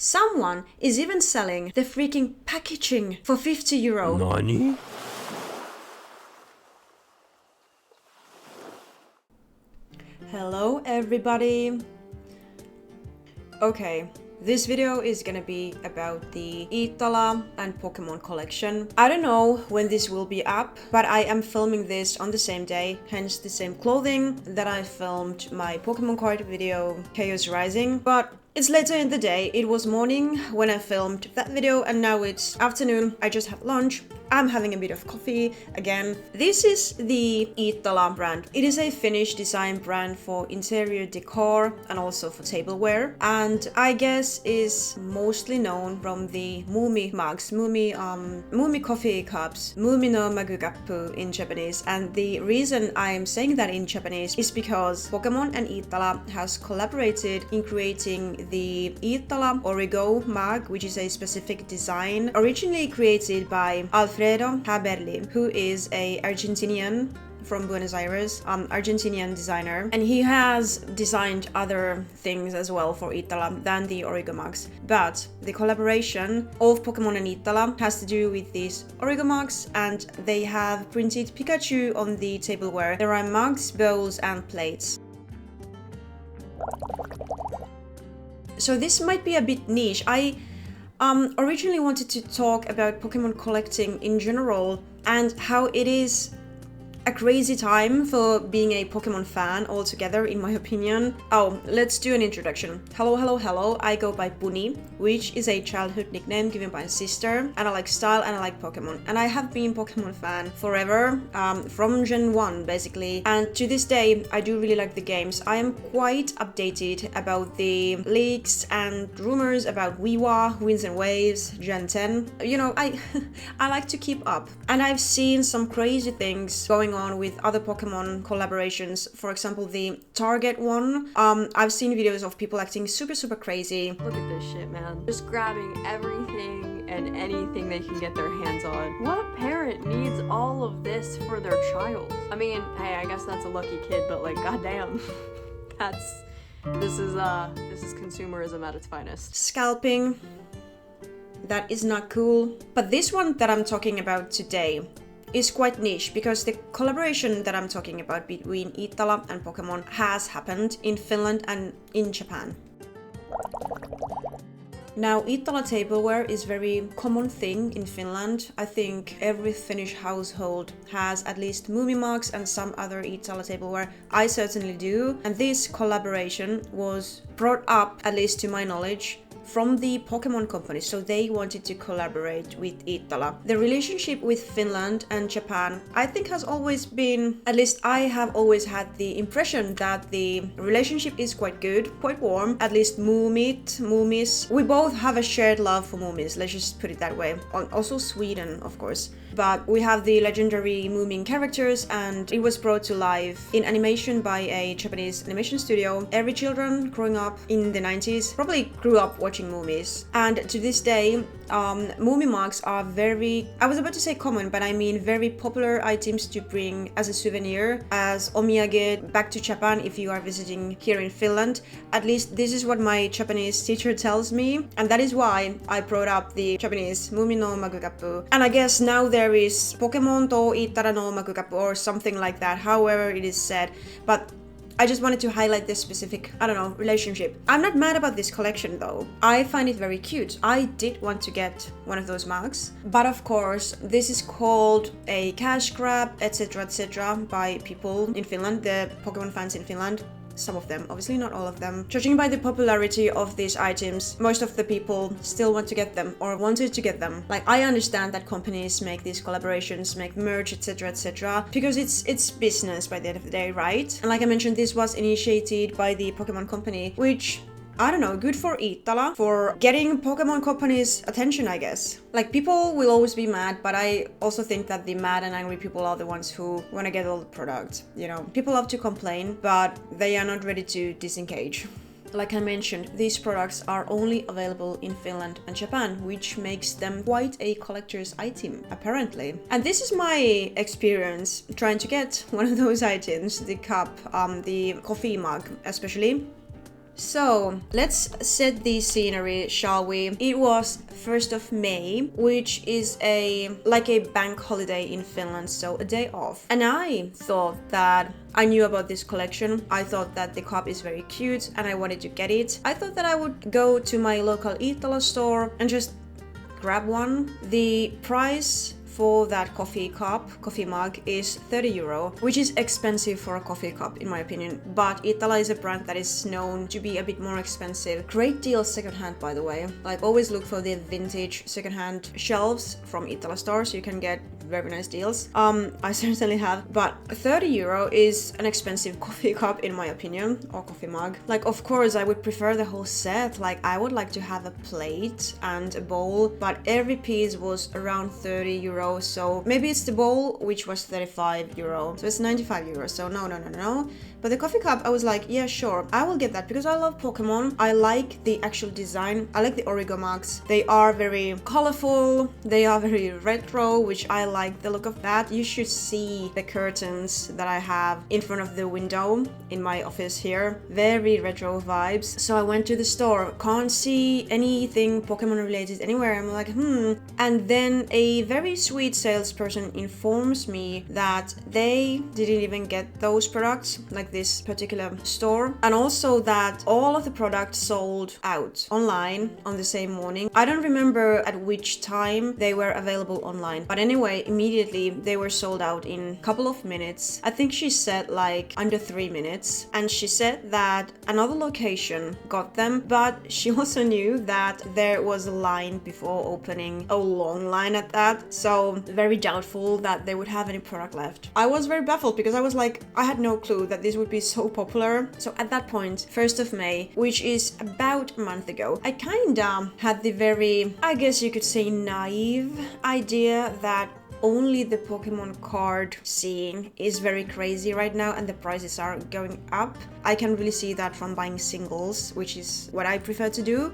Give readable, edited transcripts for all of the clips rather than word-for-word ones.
Someone is even selling the freaking packaging for 50 euro. Nani? Hello everybody. Okay, this video is gonna be about the Iittala and Pokemon collection. I don't know when this will be up, but I am filming this on the same day, hence the same clothing that I filmed my Pokemon card video, Chaos Rising. But it's later in the day. It was morning when I filmed that video and now it's afternoon. I just had lunch. I'm having a bit of coffee again. This is the Iittala brand. It is a Finnish design brand for interior decor and also for tableware. And I guess is mostly known from the Mumi mugs, Mumi coffee cups, Mumi no magukappu in Japanese. And the reason I am saying that in Japanese is because Pokemon and Iittala has collaborated in creating the Iittala Origo mug, which is a specific design originally created by Alfredo Haberli, who is a Argentinian from Buenos Aires, Argentinian designer, and he has designed other things as well for Iittala than the Origo mugs. But the collaboration of Pokemon and Iittala has to do with these Origo mugs, and they have printed Pikachu on the tableware. There are mugs, bowls, and plates. So this might be a bit niche. I originally wanted to talk about Pokemon collecting in general and how it is a crazy time for being a Pokemon fan altogether, in my opinion. Oh, let's do an introduction. Hello, I go by Puni, which is a childhood nickname given by a sister, and I like style and I like Pokemon. And I have been Pokemon fan forever, from Gen 1 basically, and to this day I do really like the games. I am quite updated about the leaks and rumors about Wiwa, Winds and Waves, Gen 10. You know, I like to keep up, and I've seen some crazy things going on with other Pokemon collaborations. For example, the Target one. I've seen videos of people acting super crazy. Look at this shit, man. Just grabbing everything and anything they can get their hands on. What parent needs all of this for their child? I mean, hey, I guess that's a lucky kid, but like, goddamn. This is consumerism at its finest. Scalping. That is not cool. But this one that I'm talking about today is quite niche because the collaboration that I'm talking about between Iittala and Pokemon has happened in Finland and in Japan. Now, Iittala tableware is a very common thing in Finland. I think every Finnish household has at least Mumi mugs and some other Iittala tableware. I certainly do. And this collaboration was brought up, at least to my knowledge, from the Pokemon company, so they wanted to collaborate with Iittala. The relationship with Finland and Japan, I think, has always been, at least I have always had the impression that the relationship is quite good, quite warm. At least Mumis. We both have a shared love for Mumis, let's just put it that way. Also Sweden, of course. But we have the legendary Moomin characters, and it was brought to life in animation by a Japanese animation studio. Every children growing up in the 90s probably grew up watching Moomies. And to this day, Moomin mugs are very, I was about to say common, but I mean very popular items to bring as a souvenir, as omiyage back to Japan if you are visiting here in Finland. At least this is what my Japanese teacher tells me, and that is why I brought up the Japanese Mumi no magukappu. And I guess now there is Pokemon to Iittala no magukappu or something like that, however it is said. But I just wanted to highlight this specific, relationship. I'm not mad about this collection though. I find it very cute. I did want to get one of those mugs. But of course, this is called a cash grab, etc. by people in Finland, the Pokemon fans in Finland. Some of them, obviously not all of them. Judging by the popularity of these items, most of the people still want to get them or wanted to get them. Like, I understand that companies make these collaborations, make merch, etc. because it's business by the end of the day, right? And like I mentioned, this was initiated by the Pokemon company, which, I don't know, good for Iittala for getting Pokemon company's attention, I guess. Like, people will always be mad, but I also think that the mad and angry people are the ones who want to get all the product. You know, people love to complain, but they are not ready to disengage. Like I mentioned, these products are only available in Finland and Japan, which makes them quite a collector's item, apparently. And this is my experience trying to get one of those items, the cup, the coffee mug especially. So let's set the scenery, shall we? It was 1st of May, which is like a bank holiday in Finland, so a day off. And I thought that I knew about this collection. I thought that the cup is very cute and I wanted to get it. I thought that I would go to my local Iittala store and just grab one. The price for that coffee mug is 30 euro, which is expensive for a coffee cup in my opinion, but Iittala is a brand that is known to be a bit more expensive. Great deals secondhand, by the way. Like, always look for the vintage secondhand shelves from Iittala stores, so you can get very nice deals. I certainly have, but 30 euro is an expensive coffee cup in my opinion, or coffee mug. Like, of course I would prefer the whole set. Like, I would like to have a plate and a bowl, but every piece was around 30 euro. So maybe it's the bowl, which was 35 euro. So it's 95 euros. So no. But the coffee cup, I was like, yeah, sure, I will get that because I love Pokemon. I like the actual design. I like the Origo mugs. They are very colorful. They are very retro, which I like the look of that. You should see the curtains that I have in front of the window in my office here. Very retro vibes. So I went to the store. Can't see anything Pokemon related anywhere. I'm like, And then a very sweet salesperson informs me that they didn't even get those products, like this particular store, and also that all of the products sold out online on the same morning. I don't remember at which time they were available online, but anyway, immediately they were sold out in a couple of minutes. I think she said like under 3 minutes, and she said that another location got them, but she also knew that there was a line before opening, a long line at that, so very doubtful that they would have any product left. I was very baffled because I was like, I had no clue that this would be so popular. So at that point, 1st of May, which is about a month ago, I kinda had the very, I guess you could say, naive idea that only the Pokemon card scene is very crazy right now and the prices are going up. I can really see that from buying singles, which is what I prefer to do.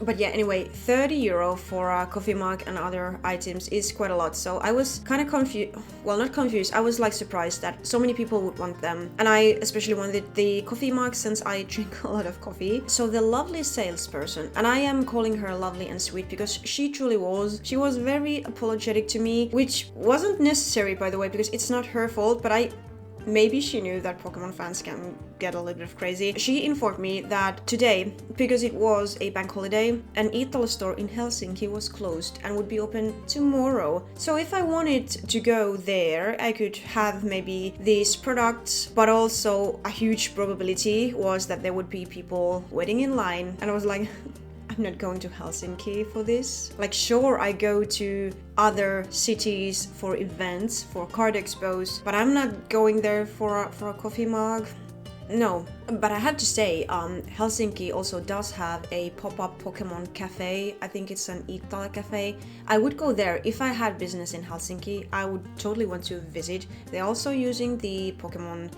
But yeah, anyway, 30 euro for a coffee mug and other items is quite a lot. So I was kind of confused. Well, not confused. I was like surprised that so many people would want them. And I especially wanted the coffee mug since I drink a lot of coffee. So the lovely salesperson, and I am calling her lovely and sweet because she truly was. She was very apologetic to me, which wasn't necessary, by the way, because it's not her fault, but maybe she knew that Pokemon fans can get a little bit crazy. She informed me that today, because it was a bank holiday, an Iittala store in Helsinki was closed and would be open tomorrow. So if I wanted to go there, I could have maybe these products, but also a huge probability was that there would be people waiting in line. And I was like, I'm not going to Helsinki for this. Like, sure, I go to other cities for events, for card expos, but I'm not going there for a coffee mug. No, but I have to say, Helsinki also does have a pop-up Pokemon cafe. I think it's an Iittala cafe. I would go there if I had business in Helsinki. I would totally want to visit. They're also using the Pokemon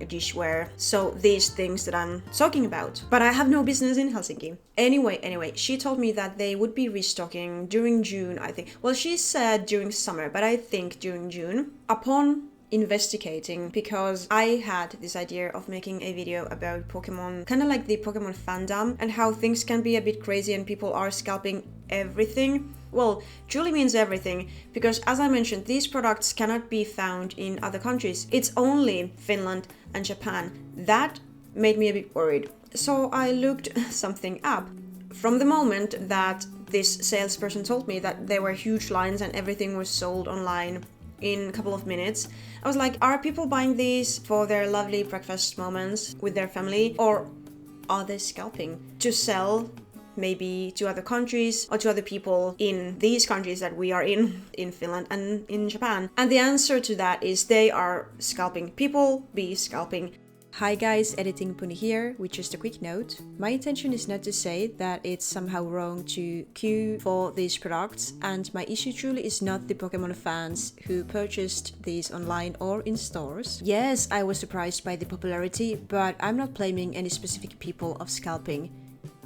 dishware. So these things that I'm talking about. But I have no business in Helsinki. Anyway, she told me that they would be restocking during June, I think. Well, she said during summer, but I think during June. Upon investigating, because I had this idea of making a video about Pokemon, kind of like the Pokemon fandom and how things can be a bit crazy and people are scalping everything. Well, truly means everything, because as I mentioned, these products cannot be found in other countries. It's only Finland and Japan. That made me a bit worried. So I looked something up. From the moment that this salesperson told me that there were huge lines and everything was sold online in a couple of minutes, I was like, are people buying these for their lovely breakfast moments with their family, or are they scalping to sell maybe to other countries or to other people in these countries that we are in Finland and in Japan? And the answer to that is they are scalping. People be scalping. Hi guys, Editing Puni here with just a quick note. My intention is not to say that it's somehow wrong to queue for these products, and my issue truly is not the Pokemon fans who purchased these online or in stores. Yes, I was surprised by the popularity, but I'm not blaming any specific people of scalping.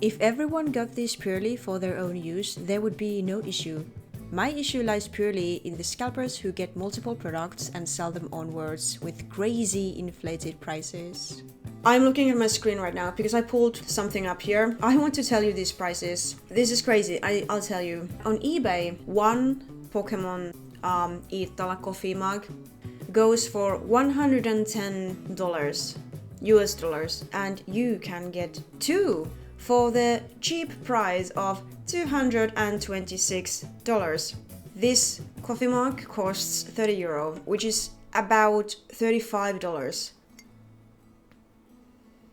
If everyone got these purely for their own use, there would be no issue. My issue lies purely in the scalpers who get multiple products and sell them onwards with crazy inflated prices. I'm looking at my screen right now because I pulled something up here. I want to tell you these prices. This is crazy. I'll tell you. On eBay, one Pokemon Iittala coffee mug goes for $110 US dollars, and you can get two for the cheap price of $226. This coffee mug costs 30 euro, which is about $35.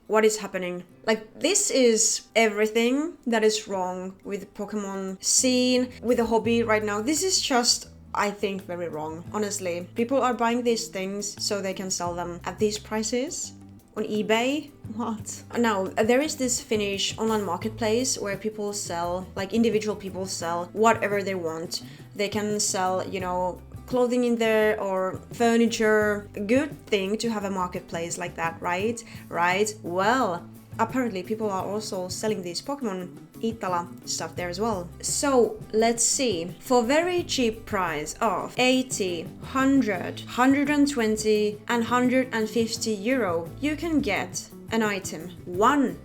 What is happening? Like, this is everything that is wrong with the Pokemon scene, with the hobby right now. This is just, I think, very wrong, honestly. People are buying these things so they can sell them at these prices on eBay. What? Now, there is this Finnish online marketplace where people sell, like individual people sell whatever they want. They can sell, you know, clothing in there or furniture. Good thing to have a marketplace like that, right? Right? Well, apparently people are also selling these Pokemon Iittala stuff there as well. So let's see. For very cheap price of 80, 100, 120 and 150 euro, you can get an item, one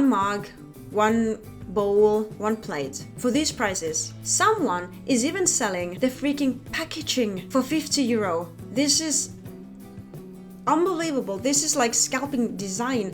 mug, one bowl, one plate. For these prices, someone is even selling the freaking packaging for 50 euro. This is unbelievable. This is like scalping design.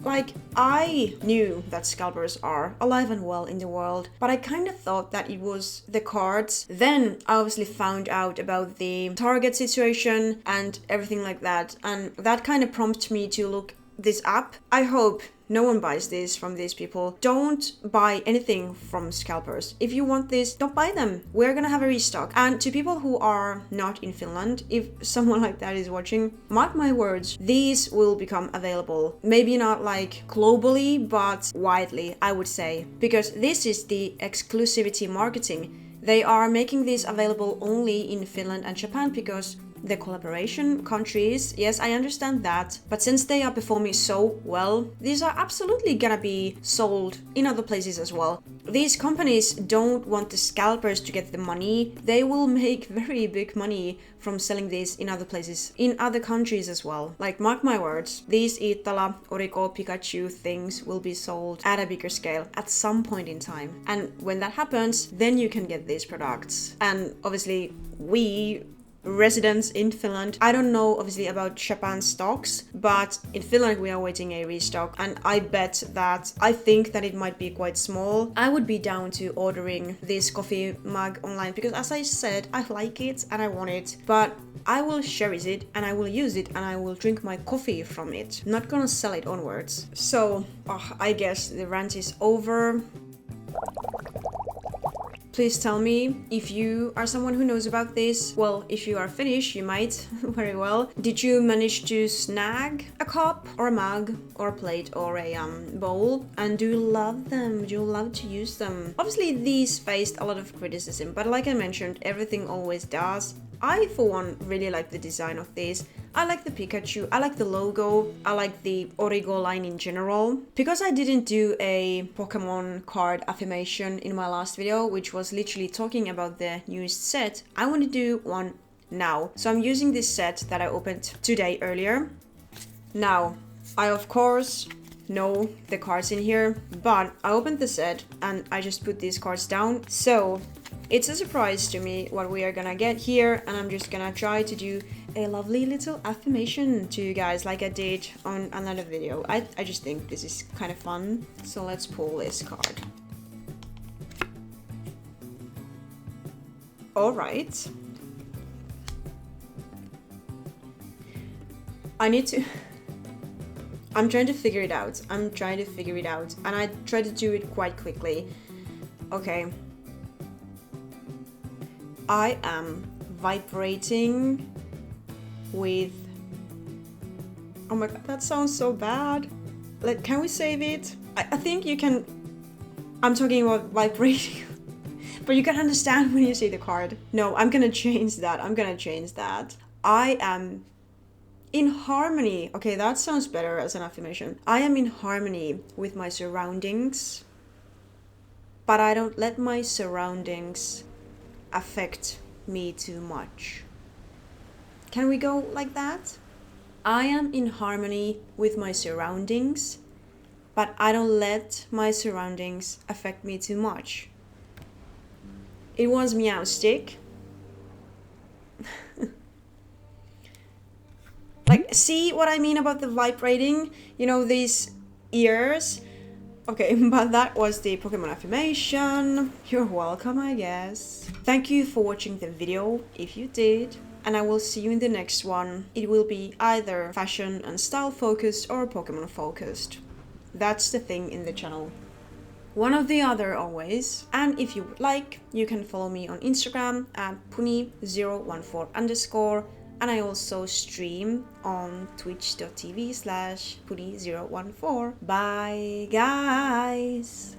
Like, I knew that scalpers are alive and well in the world, but I kind of thought that it was the cards. Then I obviously found out about the Target situation and everything like that, and that kind of prompted me to look this up. I hope no one buys this from these people. Don't buy anything from scalpers. If you want this, don't buy them. We're gonna have a restock. And to people who are not in Finland, if someone like that is watching, mark my words, these will become available. Maybe not like globally, but widely, I would say. Because this is the exclusivity marketing. They are making this available only in Finland and Japan because the collaboration countries, yes, I understand that, but since they are performing so well, these are absolutely gonna be sold in other places as well. These companies don't want the scalpers to get the money. They will make very big money from selling these in other places, in other countries as well. Like, mark my words, these Iittala, Origo, Pikachu things will be sold at a bigger scale at some point in time. And when that happens, then you can get these products. And obviously, we residents in Finland, I don't know obviously about Japan stocks, but in Finland we are waiting a restock, and I think that it might be quite small. I would be down to ordering this coffee mug online because, as I said, I like it and I want it, but I will cherish it and I will use it and I will drink my coffee from it. I'm not gonna sell it onwards. So I guess the rant is over. Please tell me if you are someone who knows about this. Well, if you are Finnish, you might very well. Did you manage to snag a cup or a mug or a plate or a bowl? And do you love them? Do you love to use them? Obviously, these faced a lot of criticism, but like I mentioned, everything always does. I, for one, really like the design of these. I like the Pikachu, I like the logo, I like the Origo line in general. Because I didn't do a Pokemon card affirmation in my last video, which was literally talking about the newest set, I want to do one now. So I'm using this set that I opened today earlier. Now, I of course know the cards in here, but I opened the set and I just put these cards down. So it's a surprise to me what we are gonna get here, and I'm just gonna try to do a lovely little affirmation to you guys like I did on another video. I just think this is kind of fun. So let's pull this card. Alright. I'm trying to figure it out. And I try to do it quite quickly. Okay. I am vibrating with... Oh my god, that sounds so bad. Like, can we save it? I think you can... I'm talking about vibrating. But you can understand when you see the card. No, I'm gonna change that. I am in harmony. Okay, that sounds better as an affirmation. I am in harmony with my surroundings, but I don't let my surroundings affect me too much. Can we go like that? I am in harmony with my surroundings, but I don't let my surroundings affect me too much. It was meow stick. Like, see what I mean about the vibrating? You know, these ears? Okay, but that was the Pokemon affirmation. You're welcome, I guess. Thank you for watching the video, if you did. And I will see you in the next one. It will be either fashion and style focused or Pokemon focused. That's the thing in the channel. One or the other always. And if you would like, you can follow me on Instagram at puni014_. And I also stream on twitch.tv/puni014. Bye guys!